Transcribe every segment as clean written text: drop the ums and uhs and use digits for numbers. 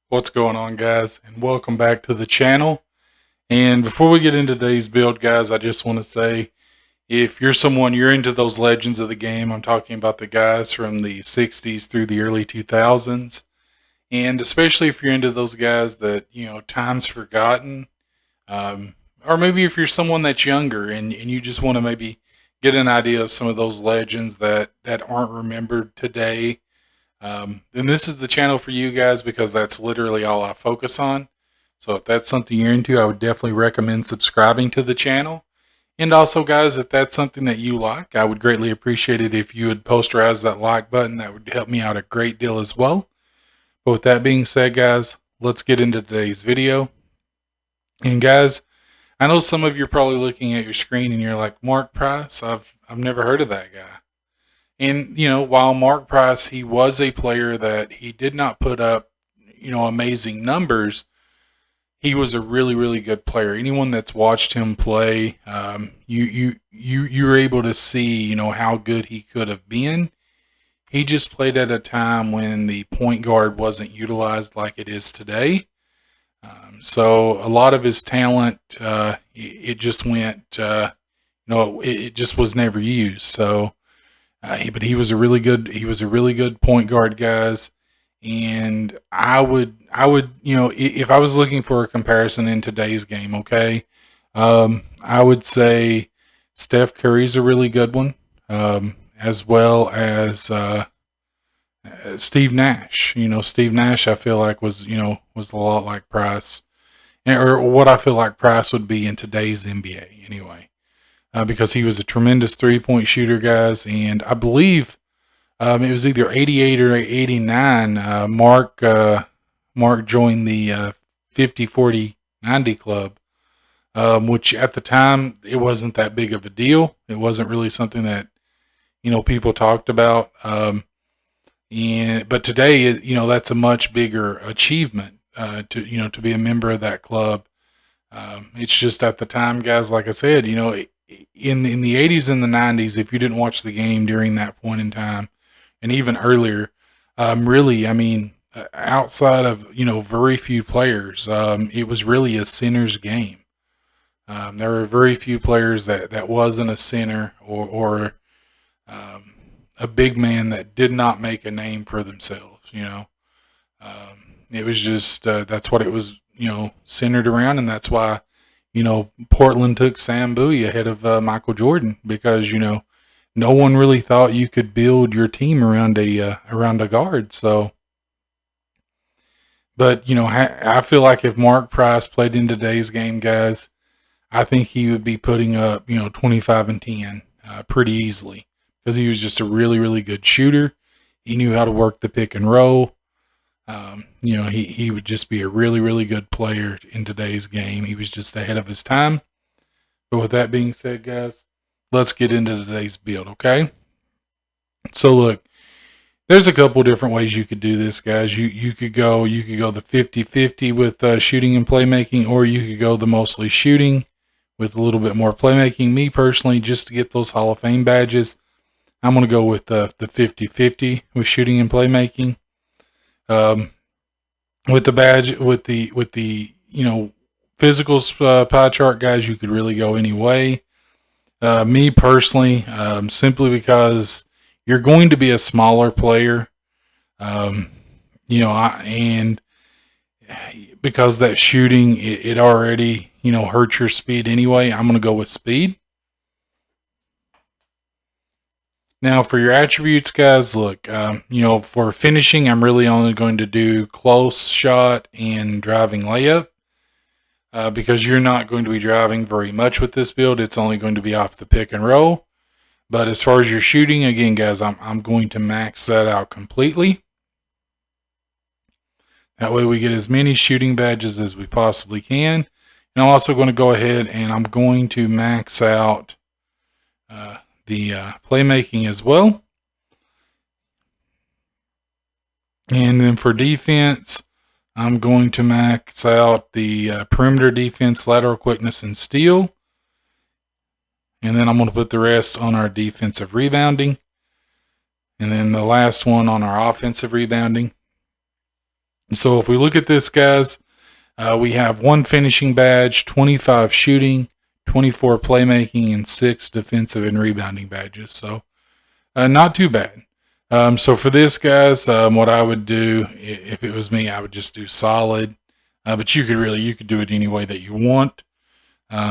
What's going on, guys, and welcome back to the channel. And before we get into today's build, guys, I just want to say, if you're into those legends of the game, I'm talking about the guys from the 60s through the early 2000s, and especially if you're into those guys that, time's forgotten, um, or maybe if you're someone that's younger and you just want to maybe get an idea of some of those legends that aren't remembered today, then this is the channel for you guys, because that's literally all I focus on. So if that's something you're into, I would definitely recommend subscribing to the channel. And also, guys, if that's something that you like, I would greatly appreciate it if you would posterize that like button. That would help me out a great deal as well. But with that being said, guys, let's get into today's video. And guys, I know some of you are probably looking at your screen and you're like, Mark Price, I've never heard of that guy. And, while Mark Price, he was a player that he did not put up, amazing numbers, he was a really, really good player. Anyone that's watched him play, you're able to see, how good he could have been. He just played at a time when the point guard wasn't utilized like it is today. So a lot of his talent, it just went, it just was never used. So, but he was a really good point guard, guys. And I would, if I was looking for a comparison in today's game, okay, I would say Steph Curry's a really good one, as well as Steve Nash. Steve Nash, I feel like was a lot like Price, or what I feel like Price would be in today's NBA, anyway, because he was a tremendous 3-point shooter, guys, and I believe it was either 88 or 89. Mark joined the 50, 40, 90 club, which at the time it wasn't that big of a deal. It wasn't really something that people talked about. But today, that's a much bigger achievement, to be a member of that club. It's just at the time, guys. Like I said, in the 80s and the 90s, if you didn't watch the game during that point in time, and even earlier, really, I mean, outside of very few players, it was really a center's game. There were very few players that wasn't a center or a big man that did not make a name for themselves. It was just that's what it was centered around, and that's why Portland took Sam Bowie ahead of Michael Jordan, because no one really thought you could build your team around a guard. So, but I feel like if Mark Price played in today's game, guys, I think he would be putting up 25 and 10 pretty easily, because he was just a really, really good shooter. He knew how to work the pick and roll. He would just be a really, really good player in today's game. He was just ahead of his time. But with that being said, guys, let's get into today's build, okay? So look, there's a couple different ways you could do this, guys. You could go the 50-50 with shooting and playmaking, or you could go the mostly shooting with a little bit more playmaking. Me personally, just to get those Hall of Fame badges, I'm going to go with the 50-50 with shooting and playmaking. With the badge, with the physical pie chart, guys, you could really go any way. Me personally, simply because you're going to be a smaller player, and because that shooting, it already hurts your speed anyway. I'm going to go with speed. Now for your attributes, guys, look, for finishing, I'm really only going to do close shot and driving layup. Because you're not going to be driving very much with this build. It's only going to be off the pick and roll. But as far as your shooting, again, guys, I'm going to max that out completely. That way we get as many shooting badges as we possibly can. And I'm also going to go ahead and I'm going to max out the playmaking as well. And then for defense, I'm going to max out the perimeter defense, lateral quickness, and steal. And then I'm going to put the rest on our defensive rebounding. And then the last one on our offensive rebounding. So if we look at this, guys, we have 1 finishing badge, 25 shooting, 24 playmaking, and 6 defensive and rebounding badges. So not too bad. So for this, guys, what I would do if it was me, I would just do solid. But you could do it any way that you want.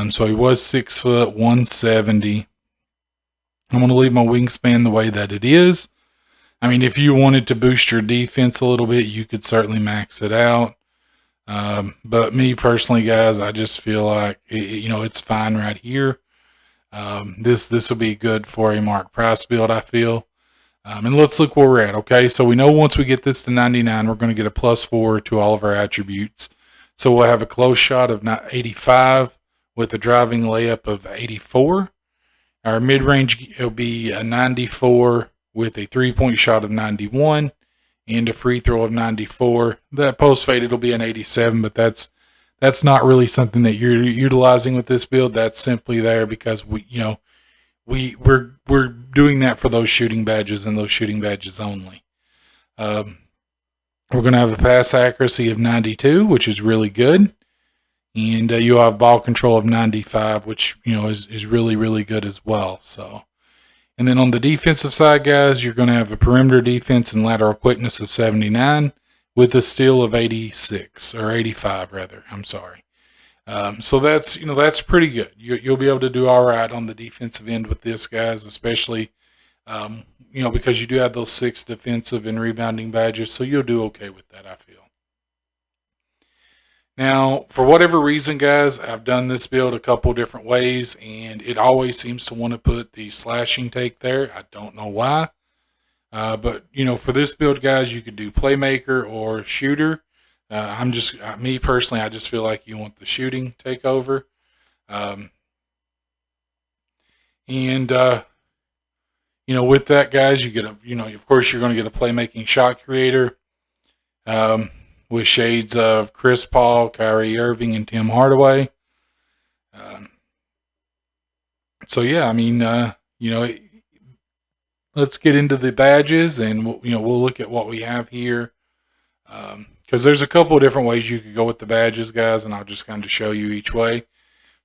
So he was 6 foot, 170. I'm going to leave my wingspan the way that it is. I mean, if you wanted to boost your defense a little bit, you could certainly max it out. But me personally, guys, I just feel like it's fine right here. This will be good for a Mark Price build, I feel. And let's look where we're at. Okay, so we know once we get this to 99, we're going to get a +4 to all of our attributes. So we'll have a close shot of 85 with a driving layup of 84. Our mid-range will be a 94 with a 3-point shot of 91 and a free throw of 94. That post faded will be an 87, but that's not really something that you're utilizing with this build. That's simply there because we're doing that for those shooting badges and those shooting badges only. We're going to have a pass accuracy of 92, which is really good. And you'll have ball control of 95, which, is really, really good as well. So, and then on the defensive side, guys, you're going to have a perimeter defense and lateral quickness of 79 with a steal of 86, or 85 rather. I'm sorry. So that's pretty good. You'll be able to do all right on the defensive end with this, guys, especially, because you do have those 6 defensive and rebounding badges. So you'll do okay with that, I feel. Now, for whatever reason, guys, I've done this build a couple different ways, and it always seems to want to put the slashing take there. I don't know why. But, for this build, guys, you could do playmaker or shooter. Me personally, I just feel like you want the shooting take over. With that, guys, you get of course, you're going to get a playmaking shot creator. With shades of Chris Paul, Kyrie Irving, and Tim Hardaway. Let's get into the badges, and we'll look at what we have here. Because there's a couple of different ways you could go with the badges, guys, and I'll just kind of show you each way.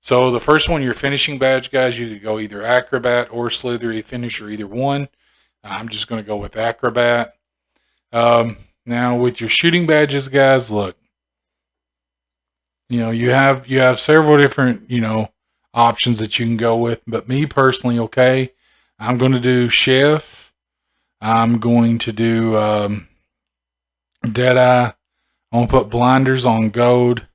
So the first one, your finishing badge, guys, you could go either Acrobat or Slithery Finish, or either one. I'm just going to go with Acrobat. Now with your shooting badges, guys, look, you have several different, options that you can go with, but me personally, okay, I'm going to do Chef. I'm going to do, Deadeye. I'm going to put Blinders on Gold.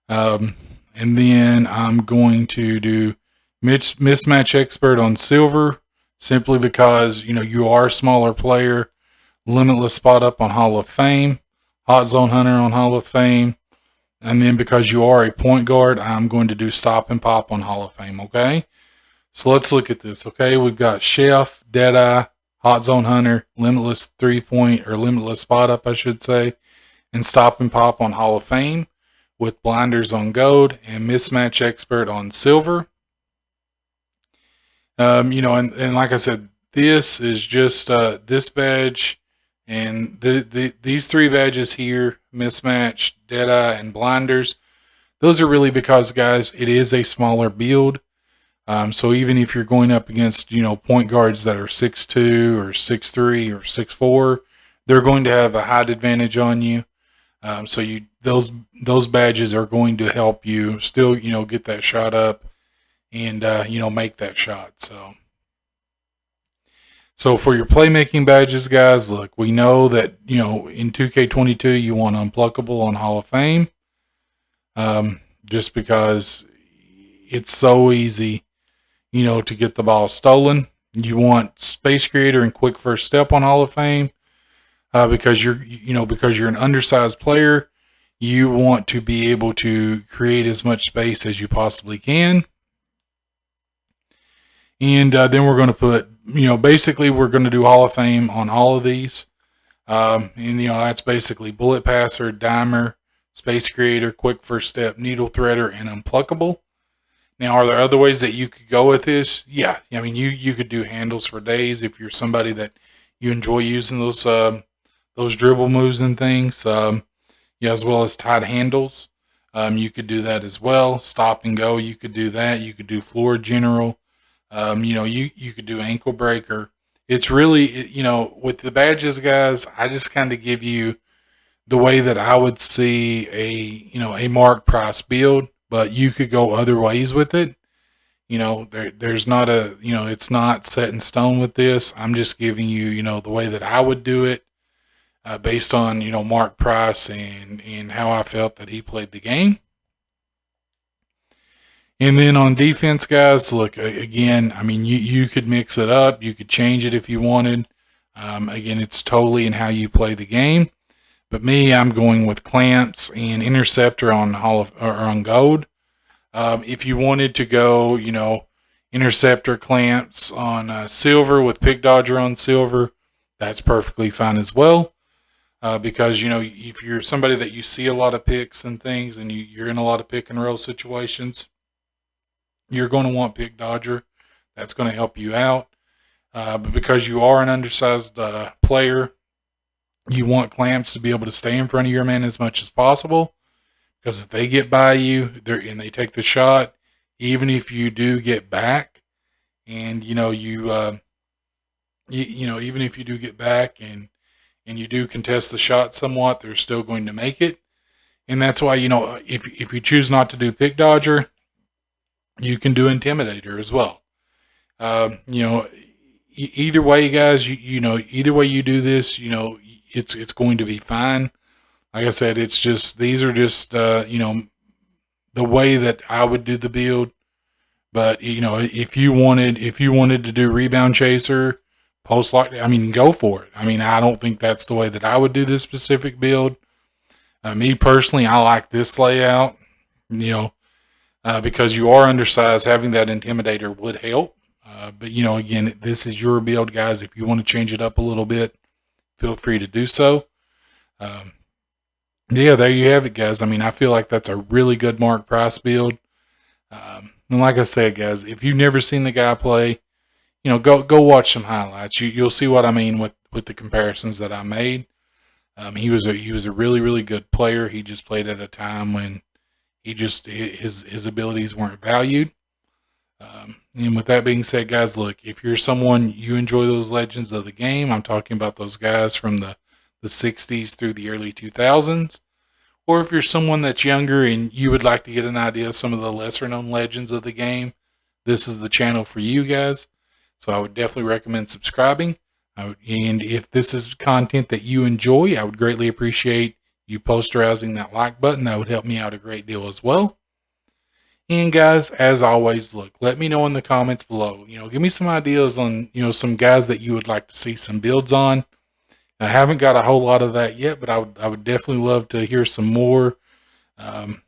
And then I'm going to do Mismatch Expert on Silver, simply because, you are a smaller player. Limitless Spot Up on Hall of Fame, Hot Zone Hunter on Hall of Fame, and then because you are a point guard, I'm going to do Stop and Pop on Hall of Fame, okay? So let's look at this, okay? We've got Chef, Deadeye, Hot Zone Hunter, Limitless 3-point, or Limitless Spot Up, I should say, and Stop and Pop on Hall of Fame, with Blinders on Gold and Mismatch Expert on Silver. And like I said, this is just this badge. And these 3 badges here, Mismatch, Deadeye, and Blinders, those are really because, guys, it is a smaller build. So even if you're going up against, point guards that are 6'2", or 6'3", or 6'4", they're going to have a height advantage on you. So those badges are going to help you still, get that shot up and, make that shot. So for your playmaking badges, guys, look, we know that, in 2K22, you want Unpluckable on Hall of Fame. Just because it's so easy, to get the ball stolen. You want Space Creator and Quick First Step on Hall of Fame. Because you're an undersized player, you want to be able to create as much space as you possibly can. And then we're going to put, basically we're going to do Hall of Fame on all of these. And that's basically Bullet Passer, Dimer, Space Creator, Quick First Step, Needle Threader, and Unpluckable. Now, are there other ways that you could go with this? Yeah. I mean, you could do handles for days if you're somebody that you enjoy using those dribble moves and things. Yeah, as well as tight handles. You could do that as well. Stop and go, you could do that. You could do floor general. You could do ankle breaker. It's really, with the badges, guys, I just kind of give you the way that I would see a Mark Price build, but you could go other ways with it. There's not it's not set in stone with this. I'm just giving you, the way that I would do it, based on, Mark Price and how I felt that he played the game. And then on defense, guys, look, again, I mean, you could mix it up. You could change it if you wanted. Again, it's totally in how you play the game. But me, I'm going with clamps and interceptor on on gold. If you wanted to go, interceptor clamps on silver with pick dodger on silver, that's perfectly fine as well. Because if you're somebody that you see a lot of picks and things, and you're in a lot of pick and roll situations, you're going to want pick dodger. That's going to help you out. But because you are an undersized player, you want clamps to be able to stay in front of your man as much as possible. Because if they get by you and they take the shot, even if you do get back, and even if you do get back and you do contest the shot somewhat, they're still going to make it. And that's why, if you choose not to do pick dodger, you can do intimidator as well. Either way, guys, either way you do this, it's going to be fine. Like I said, it's just, these are just, the way that I would do the build. But, if you wanted to do rebound chaser, post lock, I mean, go for it. I mean, I don't think that's the way that I would do this specific build. Me personally, I like this layout, because you are undersized, having that intimidator would help. But, again, this is your build, guys. If you want to change it up a little bit, feel free to do so. Yeah, there you have it, guys. I mean, I feel like that's a really good Mark Price build. And like I said, guys, if you've never seen the guy play, go watch some highlights. You'll see what I mean with the comparisons that I made. He was a really, really good player. He just played at a time when his abilities weren't valued. And with that being said, guys, look, if you're someone, you enjoy those legends of the game, I'm talking about those guys from the 60s through the early 2000s. Or if you're someone that's younger and you would like to get an idea of some of the lesser known legends of the game, this is the channel for you guys. So I would definitely recommend subscribing. And if this is content that you enjoy, I would greatly appreciate you posterizing that like button. That would help me out a great deal as well. And guys, as always, look, let me know in the comments below. Give me some ideas on, some guys that you would like to see some builds on. I haven't got a whole lot of that yet, but I would definitely love to hear some more, from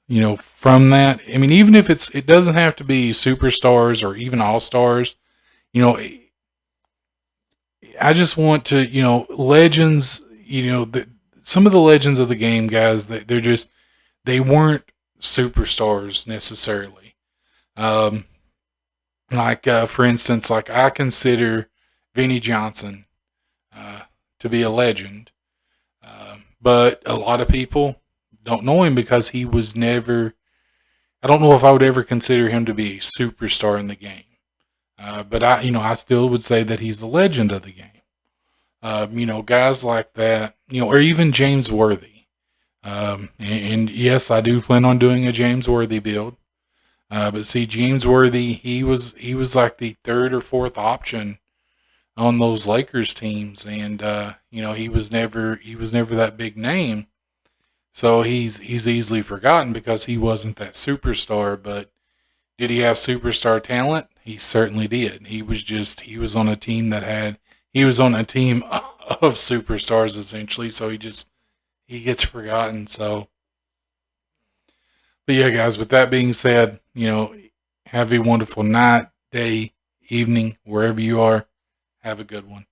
that. I mean, even if it doesn't have to be superstars or even all-stars, I just want to, legends, some of the legends of the game, guys, they weren't superstars necessarily. For instance, like I consider Vinnie Johnson to be a legend, but a lot of people don't know him because he was never. I don't know if I would ever consider him to be a superstar in the game, but I still would say that he's a legend of the game. Guys like that, or even James Worthy. And yes, I do plan on doing a James Worthy build. But see, James Worthy, he was like the third or fourth option on those Lakers teams, and he was never that big name. So he's easily forgotten because he wasn't that superstar. But did he have superstar talent? He certainly did. He was on a team of superstars essentially. So he gets forgotten. So, but yeah, guys, with that being said, have a wonderful night, day, evening, wherever you are. Have a good one.